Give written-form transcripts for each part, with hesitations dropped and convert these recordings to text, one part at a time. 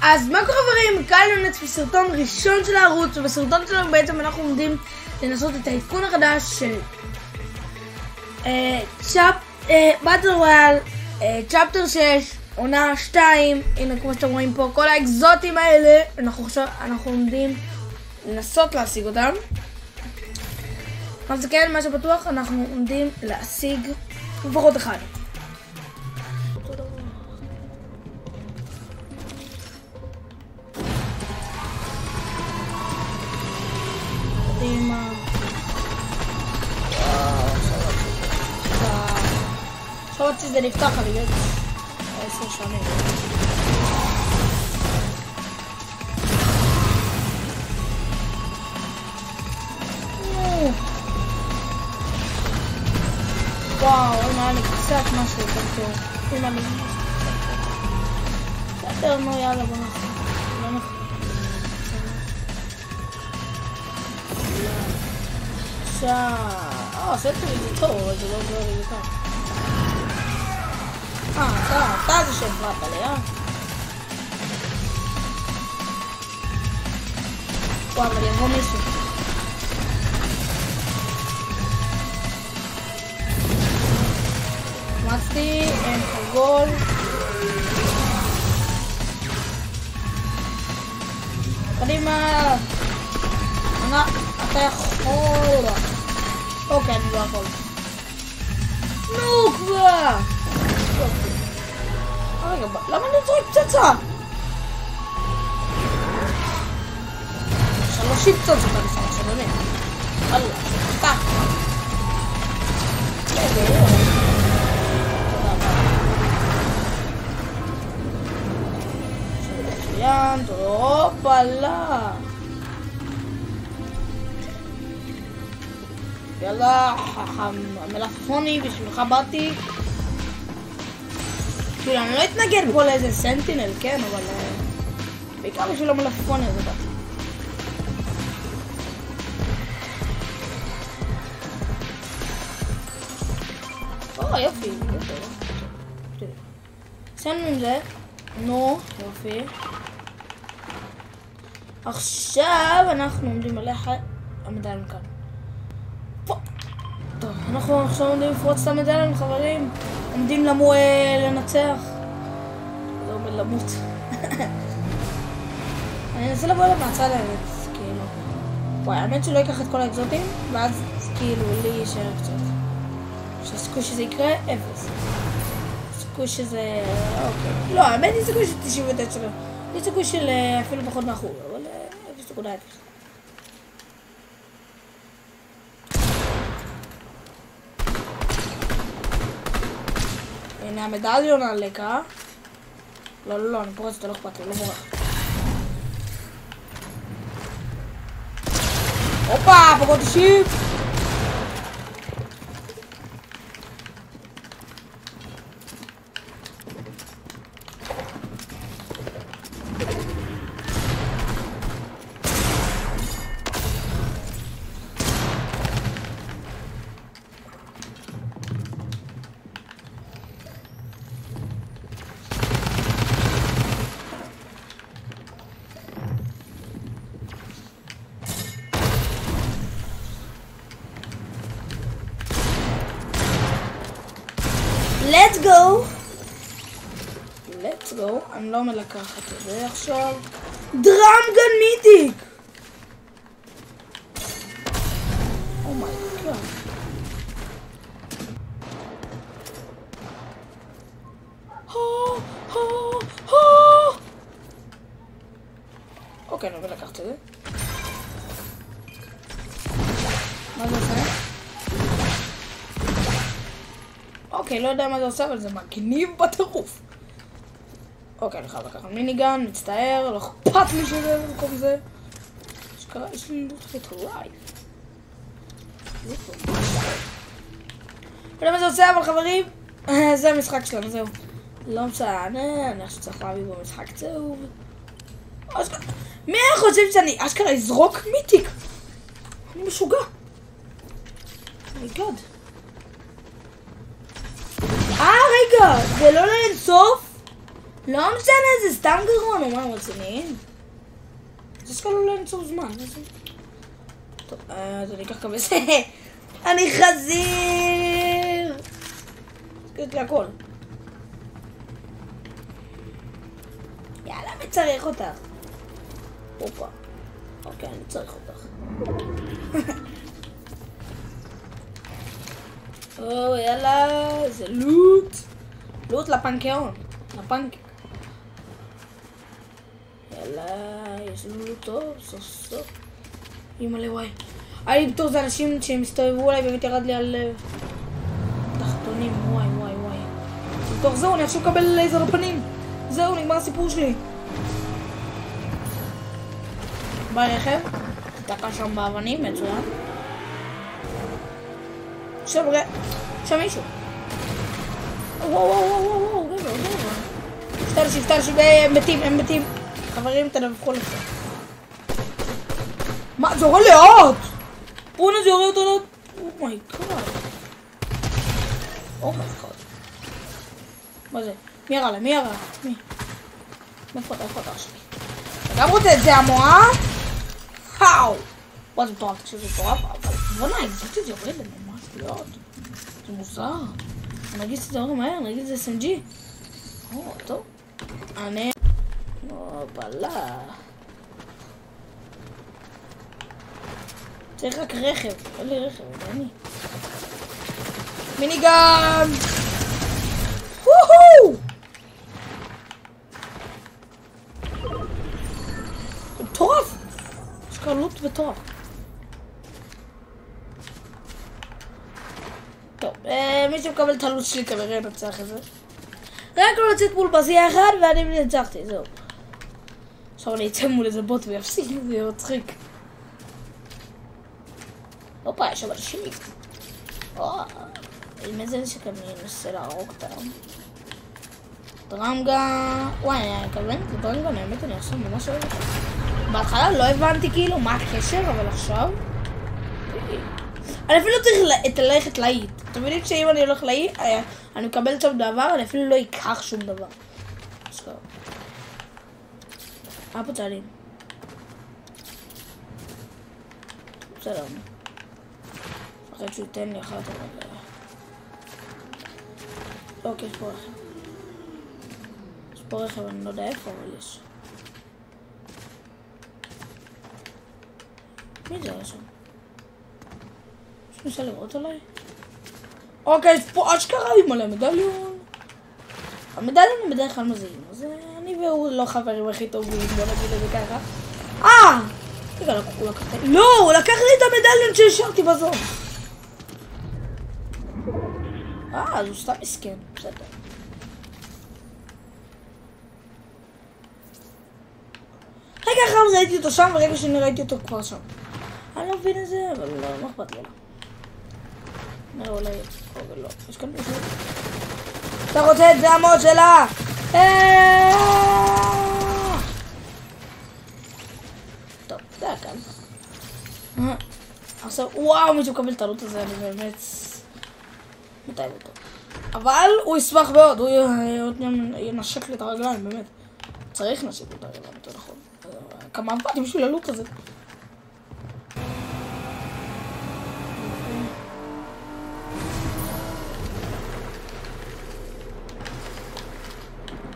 אז מה קורה חברים? כאן נונץ בסרטון ראשון של הערוץ, ובסרטון שלנו בעצם אנחנו עומדים לנסות את העדכון החדש של באטל רויאל, צ'פטר 6, עונה 2. הנה כמו שאתם רואים פה, כל האקזוטים האלה, אנחנו עומדים לנסות להשיג אותם. אז כן, מה שבטוח, אנחנו עומדים להשיג לפחות אחד. חשבתי שזה נפתח על יד 10 שנים. וואו, אם היה לי קצת משהו יותר טוב. אם היה לי משהו יותר נו, יאללה בוא נעשה. לא נכון. עשיתי לי זה טוב, אבל זה לא עוזר לי יותר. אתה זה שבאת עליה. וואו, אבל יבוא מישהו. מצתי, אין חגול. קדימה. אתה יכול. אוקיי, אני לא יכול. נו כבר! רגע, למה אני זורק פצצה? 30 פצצות אני שם עכשיו, באמת. אללה, אתה. מצוין, הופלה. יאללה, המלפפוני בשבילך באתי. כאילו אני לא אתנגד פה לאיזה סנטינל, כן, אבל בעיקר בשביל המלפפוני הזה באתי. יופי, סיימנו עם זה. נו, יופי. עכשיו אנחנו עומדים עליך המדלן כאן. טוב, אנחנו עכשיו עומדים לפרוץ את המדלן, חברים. עומדים לנצח. זה עומד למות. אני אנסה לבוא למעצה לאמת, כאילו. וואי, האמת שלא אקח את כל האקזוטים, ואז כאילו לי יישאר קצת. שהסיכוי שזה יקרה, 0. סיכוי שזה... אוקיי. לא, האמת היא סיכוי של 99. היא סיכוי של אפילו פחות מאחור, אבל 0.0. הנה המדליון עליקה. לא, אני פורץ אותו, לא אכפת לי, לא בורח. הופה, פחות אישית. let's go. let's go. אני לא מלקחת את זה עכשיו. דרמגן מיתיק. אומייגאד. אוקיי, אני לא מלקחת את זה. מה זה עושה? אוקיי, לא יודע מה זה עושה, אבל זה מגניב בטירוף. אוקיי, אני חייב לקחת מיניגן, מצטער, לא אכפת לי שזה במקום זה. יש לי לוט וטרייב. לא יודע מה זה עושה, אבל חברים, זה המשחק שלנו, זהו. לא משנה, אני חושב שצריך להביא בו משחק צהוב. מי היה חושב שאני אשכרה אזרוק מיתיק? אני משוגע. אומייגאד. רגע, זה לא לאינסוף? לא משנה, זה סתם גרון, מה הם רציניים? זה שכל לא לנצור זמן, טוב, אז אני אקח כמה זה. אני חזיר! תגיד לי הכל. יאללה, מי צריך אותך? אופה. אוקיי, אני צריך אותך. או, יאללה, זה לוט. לוט לפנקיון. לפנק. יאללה, יש לנו לוט טוב, סוף סוף. אימא'לה וואי. אני בתור זה אנשים שהם הסתובבו אליי באמת ירד לי על תחתונים, וואי וואי וואי. בתוך זהו, אני עכשיו מקבל לייזר לפנים. זהו, נגמר הסיפור שלי. ברכב, תתקע שם באבנים, מצוין. עכשיו רגע, שם מישהו. וואו וואו וואו וואו, גבר, גבר. שתי אנשים, הם מתים. חברים, תדווחו לזה. מה, זה יורה לאט! בואנה, זה יורה אותו לאט. אומייגאד. אומייגאד. מה זה? מי ירה לה? מי ירה? מי? איפה אתה שלי? אתה גם רוצה את זה, המועה? חאו! וואי, זה מטורף, תקשיב, זה מטורף, אבל בואנה, הגזיתי את זה יורד ממש לאט. זה מוזר. אני אגיד את זה יותר מהר, אני אגיד את זה SMG. טוב. אני... בלה. צריך רק רכב, אין לי רכב, זה אני. מיניגן! וואו! מטורף! יש כאן לוט מטורף. טוב, מי שמקבל את הלוט שלי כנראה נצח את זה. רק לא לצאת מול בזיע אחד ואני נצחתי, זהו. עכשיו אני אצא מול איזה בוט ויפסיק, זה יהיה מצחיק. הופה, יש שם אנשים. עם איזה נשק אני אנסה להרוג אותם. דרמגה... וואי, אני אקבל את דרמגה, האמת אני עכשיו ממש אוהב אותה. בהתחלה לא הבנתי כאילו מה הקשר, אבל עכשיו... אני אפילו צריך ללכת לאית. אתם יודעים שאם אני הולך לאית, אני מקבל שם דבר, אני אפילו לא אקח שום דבר. אשכרה. פה צעדים. בסדר. אחרי שהוא ייתן לי אחת אבל... אוקיי, יש פה רכב. יש פה רכב, אני לא יודע איפה, אבל יש. מי זה היה שם? יש מישהו לראות עליי? אוקיי, יש פה אשכרה עם מלא מדליון. המדליונים בדרך כלל מזיעים, אז אני והוא לא חברים הכי טובים, בוא נגיד את זה ככה. רגע, הוא לקח לי... לא, הוא לקח לי את המדליון שהשארתי בזון. אז הוא סתם מסכן, בסדר. רגע אחר ראיתי אותו שם, ורגע שני ראיתי אותו כבר שם. אני לא מבין את זה, אבל לא אכפת לי. נראה אולי... לא, יש כאן מישהו. אתה רוצה את זה המוד שלה? טוב, זה היה כאן. עכשיו, וואו, מי שמקבל את הלוט הזה, אני באמת... מתאב אותו. אבל הוא ישמח מאוד, הוא ינשק לי את הרגליים, באמת. צריך לנשק לי את הרגליים, יותר נכון. כמה עבדתי בשביל הלוט הזה.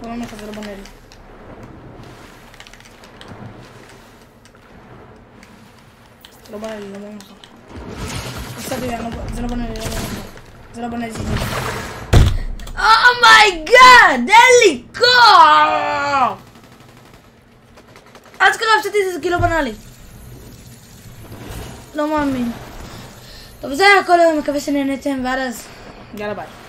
בוא נמך, זה לא בונה לי. זה לא בונה לי, לא בונה לך. זה לא בונה לי, זה לא בונה לי. אומייגאד, אין לי כוח! אז קרה, הפסעתי את זה כי לא בנה לי. לא מאמין. טוב, זה הכל, אני מקווה שנהנתם, ועד אז, יאללה ביי.